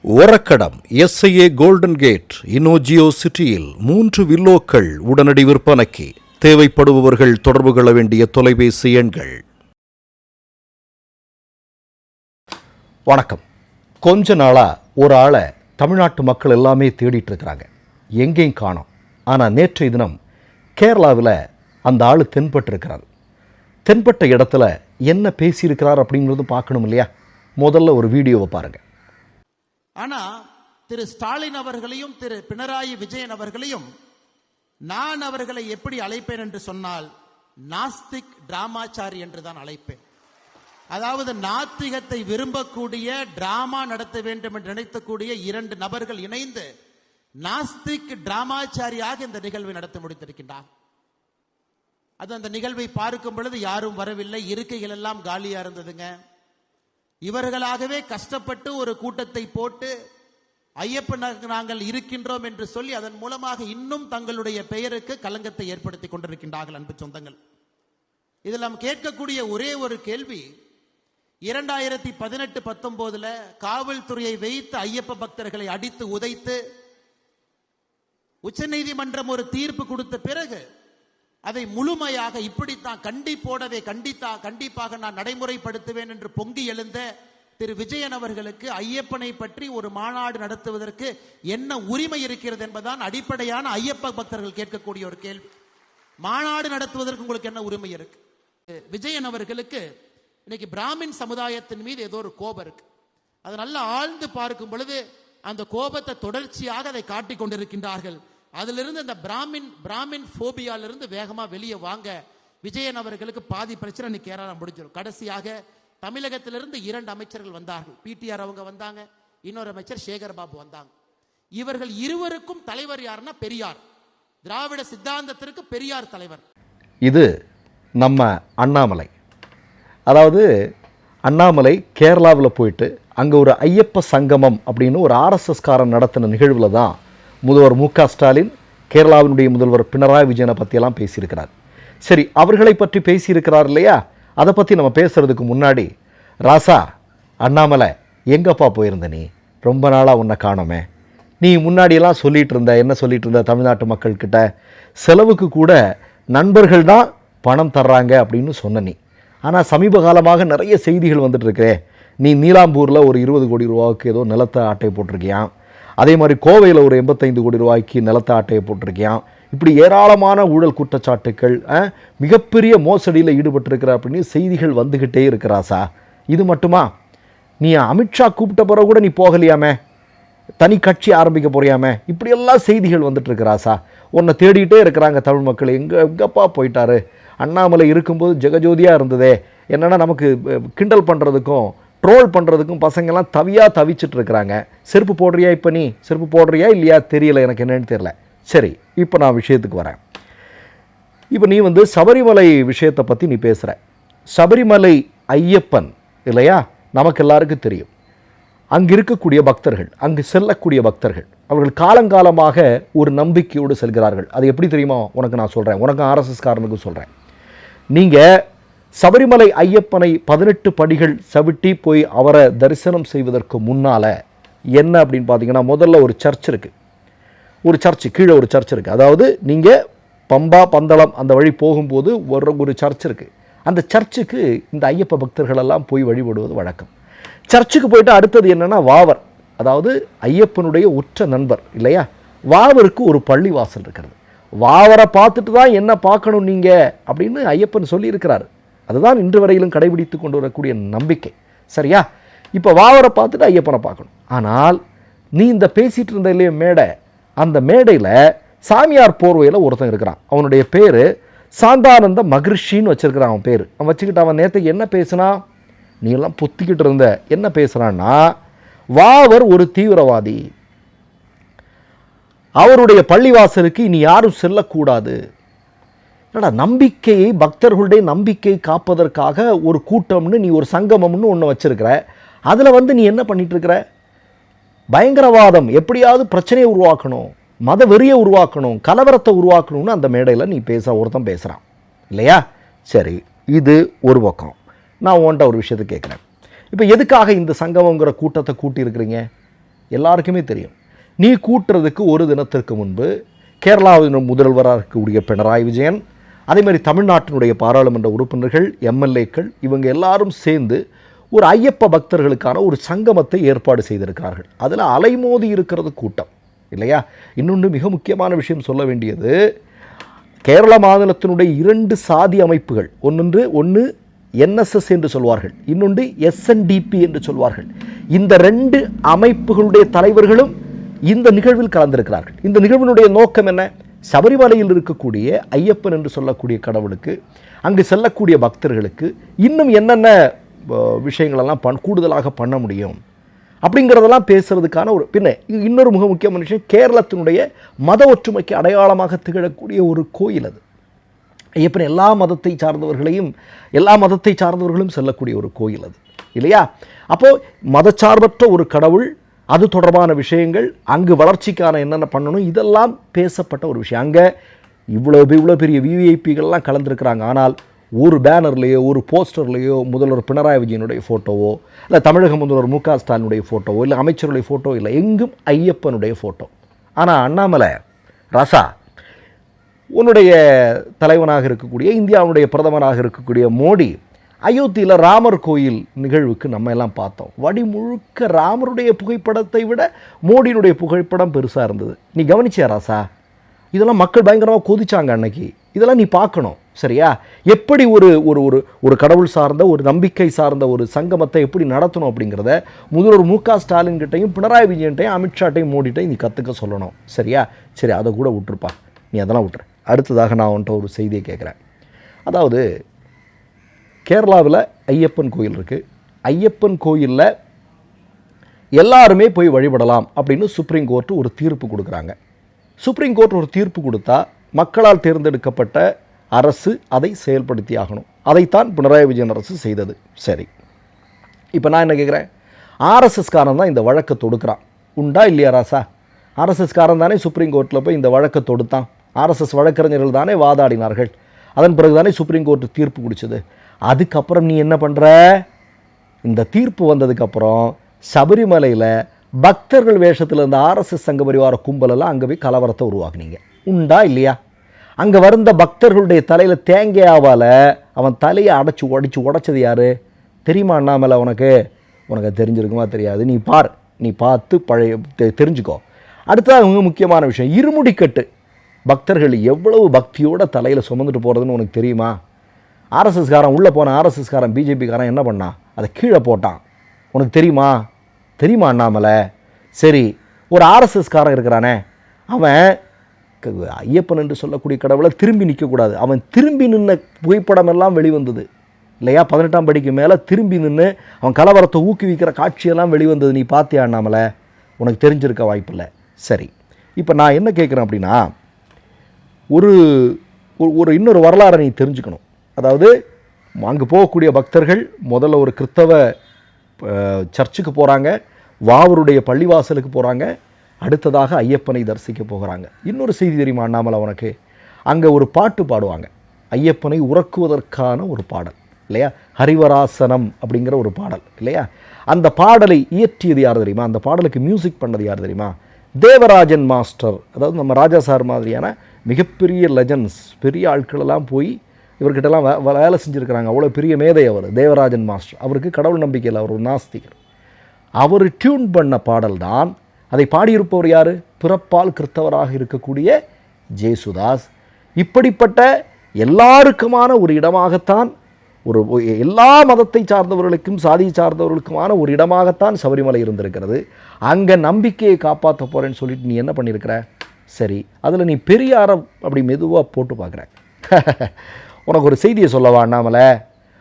Orakadam SIA golden gate இனோஜியோ சிட்டியில் 3 வில்லோக்கள் உடனடி விற்பனைக்கு. தேவைப்படுபவர்கள் தொடர்பு கொள்ள வேண்டிய தொலைபேசி எண்கள். வணக்கம். கொஞ்ச நாளா ஒரு ஆளை தமிழ்நாட்டு மக்கள் எல்லாமே தேடிட்டு இருக்கிறாங்க, எங்கேயும் காணோம். ஆனால் நேற்றைய தினம் கேரளாவில் அந்த ஆள் தென்பட்டிருக்கிறார். தென்பட்ட இடத்துல என்ன பேசியிருக்கிறார் அப்படிங்கிறது பார்க்கணும் இல்லையா? முதல்ல ஒரு வீடியோவை பாருங்கள். ஆனா திரு ஸ்டாலின் அவர்களையும் திரு பினராயி விஜயன் அவர்களையும் நான் அவர்களை எப்படி அழைப்பேன் என்று சொன்னால், நாஸ்திக் டிராமாச்சாரி என்றுதான் அழைப்பேன். அதாவது நாத்திகத்தை விரும்பக்கூடிய, டிராமா நடத்த வேண்டும் என்று நினைக்கக்கூடிய 2 நபர்கள் இணைந்து நாஸ்திக் டிராமாச்சாரியாக இந்த நிகழ்வை நடத்தி முடித்திருக்கின்றார். அது அந்த நிகழ்வை பார்க்கும் பொழுது யாரும் வரவில்லை, இருக்கைகள் எல்லாம் காலியா இருந்ததுங்க. இவர்களாகவே கஷ்டப்பட்டு ஒரு கூட்டத்தை போட்டு ஐயப்பனுக்கு நாங்கள் இருக்கின்றோம் என்று சொல்லி அதன் மூலமாக இன்னும் தங்களுடைய பெயருக்கு களங்கத்தை ஏற்படுத்தி கொண்டிருக்கின்றார்கள். அன்பு சொந்தங்கள், இதில் நாம் கேட்கக்கூடிய ஒரே ஒரு கேள்வி, 2018-19 காவல்துறையை வைத்து ஐயப்ப பக்தர்களை அடித்து உதைத்து உச்சநீதிமன்றம் ஒரு தீர்ப்பு கொடுத்த பிறகு அதை முழுமையாக இப்படித்தான் கண்டிப்போடவே கண்டிப்பாக நான் நடைமுறைப்படுத்துவேன் என்று பொங்கி எழுந்த திரு விஜயன் அவர்களுக்கு ஐயப்பனை பற்றி ஒரு மாநாடு நடத்துவதற்கு என்ன உரிமை இருக்கிறது என்பதுதான் அடிப்படையான ஐயப்ப பக்தர்கள் கேட்கக்கூடிய ஒரு கேள்வி. மாநாடு நடத்துவதற்கு உங்களுக்கு என்ன உரிமை இருக்கு? விஜயன் அவர்களுக்கு இன்னைக்கு பிராமின் சமுதாயத்தின் மீது ஏதோ ஒரு கோபம் இருக்கு. அதை நல்லா ஆழ்ந்து பார்க்கும் பொழுது அந்த கோபத்தை தொடர்ச்சியாக அதை காட்டிக் கொண்டிருக்கின்றார்கள். அதிலிருந்து இந்த பிராமின் போபியாலிருந்து வேகமா வெளியே வாங்க. விஜயன் அவர்களுக்கு பாதி பிரச்சனை இன்னைக்கு கேரளா முடிஞ்சிடும். கடைசியாக தமிழகத்திலிருந்து 2 அமைச்சர்கள் வந்தார்கள். PTR அவங்க வந்தாங்க, இன்னொரு அமைச்சர் சேகர் பாபு வந்தாங்க. இவர்கள் இருவருக்கும் தலைவர் யாருன்னா பெரியார். திராவிட சித்தாந்தத்திற்கு பெரியார் தலைவர். இது நம்ம அண்ணாமலை. அதாவது அண்ணாமலை கேரளாவில் போயிட்டு அங்கே ஒரு ஐயப்ப சங்கமம் அப்படின்னு ஒரு RSS காரன் நடத்தின நிகழ்வில் தான் முதல்வர் MK ஸ்டாலின் கேரளாவினுடைய முதல்வர் பினராயி விஜயனை பற்றியெல்லாம் பேசியிருக்கிறார். சரி, அவர்களை பற்றி பேசியிருக்கிறார் இல்லையா? அதை பற்றி நம்ம பேசுகிறதுக்கு முன்னாடி, ராசா அண்ணாமலை எங்கப்பா போயிருந்த? நீ ரொம்ப நாளாக உன்னை காணோமே. நீ முன்னாடியெல்லாம் சொல்லிகிட்டு இருந்த, என்ன சொல்லிகிட்டு இருந்த? தமிழ்நாட்டு மக்கள்கிட்ட செலவுக்கு கூட நண்பர்கள் தான் பணம் தர்றாங்க அப்படின்னு சொன்ன நீ. ஆனால் சமீப காலமாக நிறைய செய்திகள் வந்துட்டுருக்கே. நீ நீலாம்பூரில் ஒரு 20 கோடி ரூபாய்க்கு ஏதோ நிலத்தை ஆட்டை போட்டிருக்கியான். அதே மாதிரி கோவையில் ஒரு 85 கோடி ரூபாய்க்கு நிலத்தை ஆட்டையை போட்டிருக்கியான். இப்படி ஏராளமான ஊழல் குற்றச்சாட்டுக்கள், மிகப்பெரிய மோசடியில் ஈடுபட்டிருக்கிற அப்படின்னு செய்திகள் வந்துக்கிட்டே இருக்கிறாசா. இது மட்டுமா? நீ அமித்ஷா கூப்பிட்ட பிறகு கூட நீ போகலையாமே, தனி கட்சி ஆரம்பிக்க போறியாமே, இப்படியெல்லாம் செய்திகள் வந்துட்டு இருக்கிறாசா. உன்னை தேடிக்கிட்டே இருக்கிறாங்க தமிழ் மக்கள். எங்கப்பா போயிட்டாரு? அண்ணாமலை இருக்கும்போது ஜெகஜோதியாக இருந்ததே. என்னென்னா நமக்கு கிண்டல் பண்ணுறதுக்கும் ட்ரோல் பண்ணுறதுக்கும் பசங்கள்லாம் தவிச்சிட்டு இருக்கிறாங்க. செருப்பு போடுறியா? இப்போ நீ செருப்பு போடுறியா இல்லையா தெரியல, எனக்கு என்னன்னு தெரியல. சரி, இப்போ நான் விஷயத்துக்கு வரேன். இப்போ நீ சபரிமலை விஷயத்தை பற்றி நீ பேசுகிற. சபரிமலை ஐயப்பன் இல்லையா, நமக்கு எல்லாருக்கும் தெரியும். அங்கே இருக்கக்கூடிய பக்தர்கள், அங்கு செல்லக்கூடிய பக்தர்கள், அவர்கள் காலங்காலமாக ஒரு நம்பிக்கையோடு செல்கிறார்கள். அது எப்படி தெரியுமா? உனக்கு நான் சொல்கிறேன், உனக்கு RSS காரனுக்கும் சொல்கிறேன். நீங்கள் சபரிமலை ஐயப்பனை 18 படிகள் சவிட்டி போய் அவரை தரிசனம் செய்வதற்கு முன்னால் என்ன அப்படின்னு பார்த்தீங்கன்னா, முதல்ல ஒரு சர்ச் இருக்குது. ஒரு சர்ச்சு கீழே ஒரு சர்ச் இருக்குது. அதாவது நீங்கள் பம்பா பந்தளம் அந்த வழி போகும்போது ஒரு சர்ச் இருக்குது. அந்த சர்ச்சுக்கு இந்த ஐயப்ப பக்தர்களெல்லாம் போய் வழிபடுவது வழக்கம். சர்ச்சுக்கு போயிட்டு அடுத்தது என்னென்னா வாவர், அதாவது ஐயப்பனுடைய உற்ற நண்பர் இல்லையா, வாவருக்கு ஒரு பள்ளிவாசல் இருக்கிறது. வாவரை பார்த்துட்டு தான் என்ன பார்க்கணும் நீங்கள் அப்படின்னு ஐயப்பன் சொல்லியிருக்கிறார். அதுதான் இன்று வரையிலும் கடைபிடித்து கொண்டு வரக்கூடிய நம்பிக்கை. சரியா? இப்போ வாவரை பார்த்துட்டு ஐயப்பனை பார்க்கணும். ஆனால் நீ இந்த பேசிகிட்டு இருந்த இல்லையே மேடை, அந்த மேடையில் சாமியார் போர்வையில் ஒருத்தன் இருக்கிறான். அவனுடைய பேர் சாந்தானந்த மகரிஷின்னு வச்சுருக்கிறான். அவன் பேர் அவன் வச்சுக்கிட்டு அவன் நேற்றுக்கு என்ன பேசுனா, நீ எல்லாம் பொத்திக்கிட்டு இருந்த, என்ன பேசுகிறான்னா, வாவர் ஒரு தீவிரவாதி, அவருடைய பள்ளிவாசலுக்கு இனி யாரும் செல்லக்கூடாது. என்னடா நம்பிக்கையை, பக்தர்களுடைய நம்பிக்கை காப்பதற்காக ஒரு கூட்டம்னு நீ ஒரு சங்கமம்னு ஒன்று வச்சிருக்கிற. அதில் நீ என்ன பண்ணிட்டு இருக்கிற? பயங்கரவாதம், எப்படியாவது பிரச்சனையை உருவாக்கணும், மத வெறியை உருவாக்கணும், கலவரத்தை உருவாக்கணும்னு அந்த மேடையில் நீ ஒருத்தன் பேசுகிறான் இல்லையா? சரி, இது ஒரு பக்கம். நான் உன்ட்ட ஒரு விஷயத்தை கேட்குறேன். இப்போ எதுக்காக இந்த சங்கமங்கிற கூட்டத்தை கூட்டி இருக்கிறீங்க? எல்லாருக்குமே தெரியும். நீ கூட்டுறதுக்கு ஒரு தினத்திற்கு முன்பு கேரளாவின் முதல்வராக இருக்கக்கூடிய பினராயி விஜயன், அதே மாதிரி தமிழ்நாட்டினுடைய பாராளுமன்ற உறுப்பினர்கள், எம்எல்ஏக்கள், இவங்க எல்லாரும் சேர்ந்து ஒரு ஐயப்ப பக்தர்களுக்கான ஒரு சங்கமத்தை ஏற்பாடு செய்திருக்கிறார்கள். அதில் அலைமோதி இருக்கிறது கூட்டம் இல்லையா? இன்னொன்று மிக முக்கியமான விஷயம் சொல்ல வேண்டியது, கேரள மாநிலத்தினுடைய 2 சாதி அமைப்புகள், ஒன்று என்எஸ்எஸ் என்று சொல்வார்கள், இன்னொன்று எஸ்என்டிபி என்று சொல்வார்கள். இந்த 2 அமைப்புகளுடைய தலைவர்களும் இந்த நிகழ்வில் கலந்திருக்கிறார்கள். இந்த நிகழ்வினுடைய நோக்கம் என்ன? சபரிமலையில் இருக்கக்கூடிய ஐயப்பன் என்று சொல்லக்கூடிய கடவுளுக்கு, அங்கு செல்லக்கூடிய பக்தர்களுக்கு இன்னும் என்னென்ன விஷயங்களெல்லாம் கூடுதலாக பண்ண முடியும் அப்படிங்கிறதெல்லாம் பேசுறதுக்கான ஒரு இன்னொரு மிக முக்கியமான விஷயம், கேரளத்தினுடைய மத ஒற்றுமைக்கு அடையாளமாக திகழக்கூடிய ஒரு கோயில் அது. ஐயப்பன் எல்லா மதத்தை சார்ந்தவர்களும் செல்லக்கூடிய ஒரு கோயில் அது இல்லையா? அப்போது மதச்சார்பற்ற ஒரு கடவுள், அது தொடர்பான விஷயங்கள், அங்கு வளர்ச்சிக்கான என்னென்ன பண்ணணும், இதெல்லாம் பேசப்பட்ட ஒரு விஷயம். அங்கே இவ்வளோ பெரிய விவிஐபிகள்லாம் கலந்துருக்கிறாங்க. ஆனால் ஒரு பேனர்லேயோ ஒரு போஸ்டர்லேயோ முதல்வர் பினராயி விஜயனுடைய ஃபோட்டோவோ, இல்லை தமிழக முதல்வர் மு.க. ஸ்டாலினுடைய ஃபோட்டோவோ, இல்லை அமைச்சருடைய ஃபோட்டோ இல்லை, எங்கும் ஐயப்பனுடைய ஃபோட்டோ. ஆனால் அண்ணாமலை ராசா, உன்னுடைய தலைவனாக இருக்கக்கூடிய, இந்தியாவுடைய பிரதமராக இருக்கக்கூடிய மோடி அயோத்தியில் ராமர் கோயில் நிகழ்வுக்கு நம்ம எல்லாம் பார்த்தோம். வடி முழுக்க ராமருடைய புகைப்படத்தை விட மோடியினுடைய புகைப்படம் பெருசாக இருந்தது. நீ கவனிச்சியா ராசா? இதெல்லாம் மக்கள் பயங்கரமாக கொதிச்சாங்க அன்னைக்கு. இதெல்லாம் நீ பார்க்கணும் சரியா? எப்படி ஒரு ஒரு ஒரு கடவுள் சார்ந்த, ஒரு நம்பிக்கை சார்ந்த ஒரு சங்கமத்தை எப்படி நடத்தணும் அப்படிங்கிறத முதல்வர் மு.க. ஸ்டாலின் கிட்டையும், பினராயி விஜயன்ட்டையும், அமித்ஷாட்டையும், மோடிட்டையும் நீ கற்றுக்க சொல்லணும் சரியா? சரி, அதை கூட விட்டுருப்பா, நீ அதெல்லாம் விட்டுரு. அடுத்ததாக நான் உன்ட்ட ஒரு செய்தியை கேட்குறேன். அதாவது கேரளாவில் ஐயப்பன் கோயில் இருக்குது. ஐயப்பன் கோயிலில் எல்லாருமே போய் வழிபடலாம் அப்படின்னு சுப்ரீம் கோர்ட்டு ஒரு தீர்ப்பு கொடுக்குறாங்க. சுப்ரீம் கோர்ட் ஒரு தீர்ப்பு கொடுத்தா மக்களால் தேர்ந்தெடுக்கப்பட்ட அரசு அதை செயல்படுத்தி ஆகணும். அதைத்தான் பினராயி விஜயன் அரசு செய்தது. சரி, இப்போ நான் என்ன கேட்குறேன், ஆர்எஸ்எஸ்காரன் தான் இந்த வழக்கை தொடுக்கிறான், உண்டா இல்லையா ராசா? ஆர்எஸ்எஸ்காரன் தானே சுப்ரீம் கோர்ட்டில் போய் இந்த வழக்கை தொடுத்தான். ஆர்எஸ்எஸ் வழக்கறிஞர்கள் தானே வாதாடினார்கள். அதன் பிறகு தானே சுப்ரீம் கோர்ட்டு தீர்ப்பு குடிச்சது. அதுக்கப்புறம் நீ என்ன பண்ணுற? இந்த தீர்ப்பு வந்ததுக்கப்புறம் சபரிமலையில் பக்தர்கள் வேஷத்தில் இருந்த ஆர்எஸ்எஸ் சங்க பரிவார கும்பலெல்லாம் அங்கே போய் கலவரத்தை உருவாக்குனீங்க, உண்டா இல்லையா? அங்கே வருந்த பக்தர்களுடைய தலையில் தேங்காயாவால் அவன் தலையை அடித்து உடைச்சது யார் தெரியுமா? அண்ணாமலை, உனக்கு தெரிஞ்சிருக்குமா தெரியாது. நீ பார்த்து தெரிஞ்சுக்கோ. அடுத்தது மிக முக்கியமான விஷயம், இருமுடிக்கட்டு பக்தர்கள் எவ்வளவு பக்தியோட தலையில் சுமந்துட்டு போகிறதுன்னு உனக்கு தெரியுமா? ஆர்எஸ்எஸ்காரன் உள்ளே போன ஆர்எஸ்எஸ்காரன் பிஜேபிக்காரன் என்ன பண்ணான்? அதை கீழே போட்டான். உனக்கு தெரியுமா அண்ணாமலை? சரி, ஒரு ஆர்எஸ்எஸ்காரன் இருக்கிறானே, அவன் ஐயப்பன் என்று சொல்லக்கூடிய கடவுளை திரும்பி நிற்கக்கூடாது, அவன் திரும்பி நின்ன புகைப்படம் எல்லாம் வெளிவந்தது இல்லையா? 18ஆம் படிக்கு மேலே திரும்பி நின்று அவன் கலவரத்தை ஊக்குவிக்கிற காட்சியெல்லாம் வெளிவந்தது. நீ பார்த்தியா அண்ணாமலை? உனக்கு தெரிஞ்சிருக்க வாய்ப்பில்லை. சரி, இப்போ நான் என்ன கேட்குறேன் அப்படின்னா, ஒரு இன்னொரு வரலாறை நீ தெரிஞ்சுக்கணும். அதாவது அங்கே போகக்கூடிய பக்தர்கள் முதல்ல ஒரு கிறிஸ்தவ சர்ச்சுக்கு போகிறாங்க, வாவருடைய பள்ளிவாசலுக்கு போகிறாங்க, அடுத்ததாக ஐயப்பனை தரிசிக்க போகிறாங்க. இன்னொரு செய்தி தெரியுமா அண்ணாமலை உனக்கு? அங்கே ஒரு பாட்டு பாடுவாங்க, ஐயப்பனை உறக்குவதற்கான ஒரு பாடல் இல்லையா? ஹரிவராசனம் அப்படிங்கிற ஒரு பாடல் இல்லையா? அந்த பாடலை இயற்றியது யார் தெரியுமா? அந்த பாடலுக்கு மியூசிக் பண்ணது யார் தெரியுமா? தேவராஜன் மாஸ்டர். அதாவது நம்ம ராஜா சார் மாதிரியான மிகப்பெரிய லெஜண்ட்ஸ், பெரிய ஆட்களெல்லாம் போய் இவர்கிட்டலாம் வேலை செஞ்சுருக்கிறாங்க. அவ்வளோ பெரிய மேதை அவர், தேவராஜன் மாஸ்டர். அவருக்கு கடவுள் நம்பிக்கையில் அவர் ஒரு நாஸ்திகர். அவர் டியூன் பண்ண பாடல் தான். அதை பாடியிருப்பவர் யார்? பிறப்பால் கிறிஸ்தவராக இருக்கக்கூடிய ஜேசுதாஸ். இப்படிப்பட்ட எல்லாருக்குமான ஒரு இடமாகத்தான், எல்லா மதத்தை சார்ந்தவர்களுக்கும் சாதியை சார்ந்தவர்களுக்குமான ஒரு இடமாகத்தான் சபரிமலை இருந்திருக்கிறது. அங்கே நம்பிக்கையை காப்பாற்ற போகிறேன்னு சொல்லிட்டு நீ என்ன பண்ணியிருக்கிற? சரி, அதில் நீ பெரியாரை அப்படி மெதுவாக போட்டு பார்க்குற. உனக்கு ஒரு செய்தியை சொல்லவா அண்ணாமலை?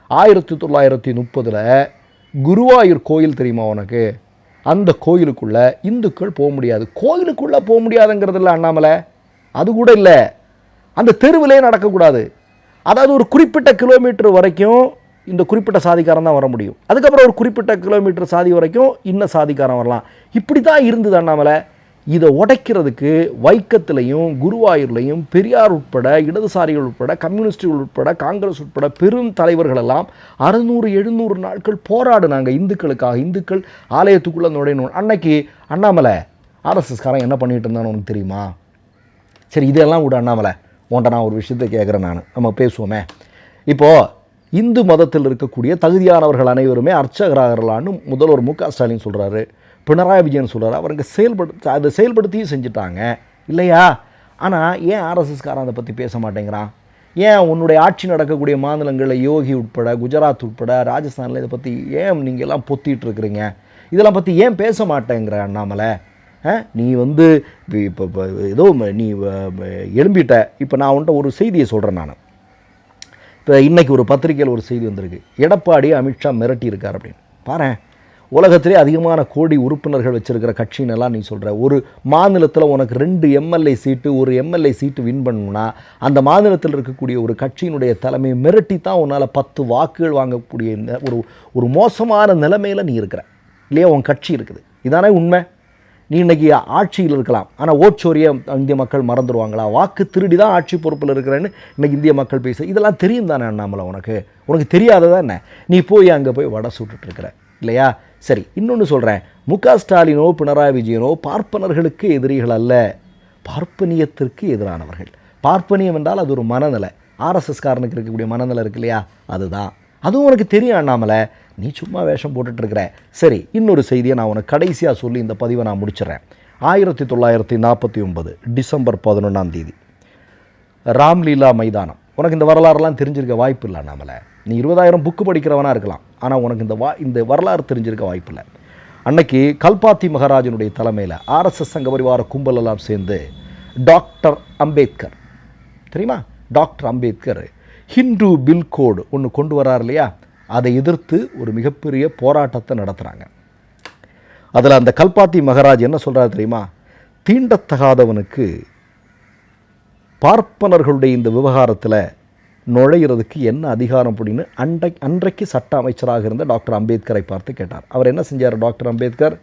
1930 குருவாயூர் கோயில் தெரியுமா உனக்கு? அந்த கோயிலுக்குள்ளே இந்துக்கள் போக முடியாது. கோயிலுக்குள்ளே போக முடியாதுங்கிறது இல்லை அண்ணாமலை, அது கூட இல்லை, அந்த தெருவிலே நடக்கக்கூடாது. அதாவது ஒரு குறிப்பிட்ட கிலோமீட்டர் வரைக்கும் இந்த குறிப்பிட்ட சாதிக்காரன் தான் வர முடியும். அதுக்கப்புறம் ஒரு குறிப்பிட்ட கிலோமீட்டர் சாதி வரைக்கும் இன்ன சாதிக்காரன் வரலாம். இப்படி தான் இருந்தது அண்ணாமலை. இதை உடைக்கிறதுக்கு வைக்கத்திலையும் குருவாயூர்லையும் பெரியார் உட்பட இடதுசாரிகள் உட்பட கம்யூனிஸ்டுகள் உட்பட காங்கிரஸ் உட்பட பெரும் தலைவர்களெல்லாம் 600-700 நாட்கள் போராடினாங்க இந்துக்களுக்காக. இந்துக்கள் ஆலயத்துக்குள்ளே நுழையணும். அன்னைக்கு அண்ணாமலை ஆர்எஸ்எஸ்காரன் என்ன பண்ணிட்டு இருந்தான்னு உனக்கு தெரியுமா? சரி, இதெல்லாம் விட அண்ணாமலை, உன்ட்ட நான் ஒரு விஷயத்தை கேட்குறேன், நம்ம பேசுவோமே. இப்போது இந்து மதத்தில் இருக்கக்கூடிய தகுதியானவர்கள் அனைவருமே அர்ச்சகராகலான்னு முதல்வர் மு க ஸ்டாலின் சொல்கிறாரு, பினராயி விஜயன் சொல்கிறார். அவருக்கு அதை செயல்படுத்தியும் செஞ்சுட்டாங்க இல்லையா? ஆனால் ஏன் ஆர்எஸ்எஸ்காரன் அதை பற்றி பேச மாட்டேங்கிறான்? ஏன் உன்னுடைய ஆட்சி நடக்கக்கூடிய மாநிலங்களில் யோகி உட்பட குஜராத் உட்பட ராஜஸ்தானில் இதை பற்றி ஏன் நீங்கள் எல்லாம் பொத்திட்டு இருக்கிறீங்க? இதெல்லாம் பற்றி ஏன் பேச மாட்டேங்கிற அண்ணாமலை? நீ இப்போ ஏதோ நீ எழும்பிட்ட. இப்போ நான் உன்ட்ட ஒரு செய்தியை சொல்கிறேன். நான் இப்போ இன்றைக்கி ஒரு பத்திரிக்கையில் ஒரு செய்தி வந்திருக்கு, எடப்பாடி அமித்ஷா மிரட்டி இருக்கார் அப்படின்னு. பாரேன், உலகத்திலே அதிகமான கோடி உறுப்பினர்கள் வச்சுருக்கிற கட்சின்னெல்லாம் நீ சொல்கிற, ஒரு மாநிலத்தில் உனக்கு 2 எம்எல்ஏ சீட்டு, ஒரு எம்எல்ஏ சீட்டு வின் பண்ணணும்னா அந்த மாநிலத்தில் இருக்கக்கூடிய ஒரு கட்சியினுடைய தலைமையை மிரட்டி தான் உன்னால் 10 வாக்குகள் வாங்கக்கூடிய ஒரு மோசமான நிலைமையில் நீ இருக்கிற இல்லையா? உன் கட்சி இருக்குது. இதானே உண்மை? நீ இன்றைக்கி ஆட்சியில் இருக்கலாம், ஆனால் ஓட்சோரியை இந்திய மக்கள் மறந்துடுவாங்களா? வாக்கு திருடி தான் ஆட்சி பொறுப்பில் இருக்கிறேன்னு இன்றைக்கி இந்திய மக்கள் பேச, இதெல்லாம் தெரியும் தானே அண்ணாமலை? உனக்கு தெரியாததா என்ன? நீ போய் அங்கே போய் வடை சுட்டுட்ருக்கிற இல்லையா? சரி, இன்னொன்று சொல்கிறேன், மு க ஸ்டாலினோ பினராயி விஜயனோ பார்ப்பனர்களுக்கு எதிரிகள் அல்ல, பார்ப்பனியத்திற்கு எதிரானவர்கள். பார்ப்பனியம் என்றால் அது ஒரு மனநிலை. ஆர்எஸ்எஸ்காரனுக்கு இருக்கக்கூடிய மனநிலை இருக்கு இல்லையா? அதுவும் உனக்கு தெரியும் அண்ணாமலை, நீ சும்மா வேஷம் போட்டுட்ருக்கிற. சரி, இன்னொரு செய்தியை நான் உனக்கு கடைசியாக சொல்லி இந்த பதிவை நான் முடிச்சிடறேன். 1949 டிசம்பர் 11 ராம்லீலா மைதானம். உனக்கு இந்த வரலாறுலாம் தெரிஞ்சிருக்க வாய்ப்பு இல்லை அண்ணாமலை. நீ 20,000 புக்கு படிக்கிறவனாக இருக்கலாம், ஆனால் உனக்கு இந்த வரலாறு தெரிஞ்சிருக்க வாய்ப்பு இல்லை. அன்னைக்கு கல்பாத்தி மகாராஜனுடைய தலைமையில் ஆர்எஸ்எஸ் சங்க பரிவார கும்பல் எல்லாம் சேர்ந்து டாக்டர் அம்பேத்கர், தெரியுமா? டாக்டர் அம்பேத்கர் ஹிந்து பில் கோடு ஒன்று கொண்டு வரார் இல்லையா? அதை எதிர்த்து ஒரு மிகப்பெரிய போராட்டத்தை நடத்துகிறாங்க. அதில் அந்த கல்பாத்தி மகாராஜ் என்ன சொல்கிறார் தெரியுமா? தீண்டத்தகாதவனுக்கு பார்ப்பனர்களுடைய இந்த விவகாரத்தில் நுழையிறதுக்கு என்ன அதிகாரம் அப்படின்னு அன்றைக்கு சட்ட அமைச்சராக இருந்த டாக்டர் அம்பேத்கரை பார்த்து கேட்டார். அவர் என்ன செஞ்சார் டாக்டர் அம்பேத்கர்?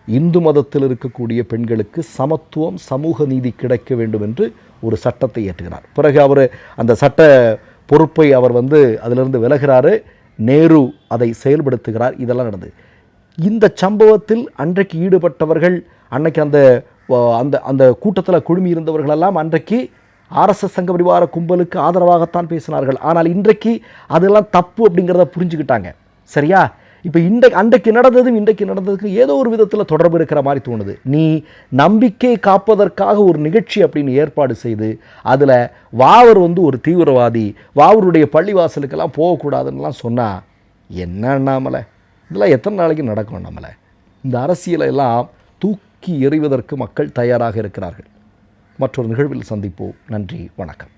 இந்து மதத்தில் இருக்கக்கூடிய பெண்களுக்கு சமத்துவம், சமூக நீதி கிடைக்க வேண்டும் என்று ஒரு சட்டத்தை இயற்றுகிறார். பிறகு அவர் அந்த சட்ட பொறுப்பை அவர் அதிலிருந்து விலகிறாரு. நேரு அதை செயல்படுத்துகிறார். இதெல்லாம் நடந்தது. இந்த சம்பவத்தில் அன்றைக்கு ஈடுபட்டவர்கள், அன்றைக்கு அந்த அந்த அந்த கூட்டத்தில் குழுமி இருந்தவர்களெல்லாம் அன்றைக்கு ஆர்எஸ்எஸ் சங்க பரிவார கும்பலுக்கு ஆதரவாகத்தான் பேசினார்கள். ஆனால் இன்றைக்கு அதெல்லாம் தப்பு அப்படிங்கிறத புரிஞ்சுக்கிட்டாங்க. சரியா? இப்போ அன்றைக்கு நடந்ததும் இன்றைக்கு நடந்ததுக்கு ஏதோ ஒரு விதத்தில் தொடர்பு இருக்கிற மாதிரி தோணுது. நீ நம்பிக்கை காப்பதற்காக ஒரு நிகழ்ச்சி அப்படின்னு ஏற்பாடு செய்து அதில் வாவர் ஒரு தீவிரவாதி, வாவருடைய பள்ளிவாசலுக்கெல்லாம் போகக்கூடாதுன்னெலாம் சொன்னால் என்ன அண்ணாமலை? இதெல்லாம் எத்தனை நாளைக்கு நடக்கும் அண்ணாமலை? இந்த அரசியலை எல்லாம் தூக்கி எறிவதற்கு மக்கள் தயாராக இருக்கிறார்கள். மற்றொரு நிகழ்வில் சந்திப்போம். நன்றி, வணக்கம்.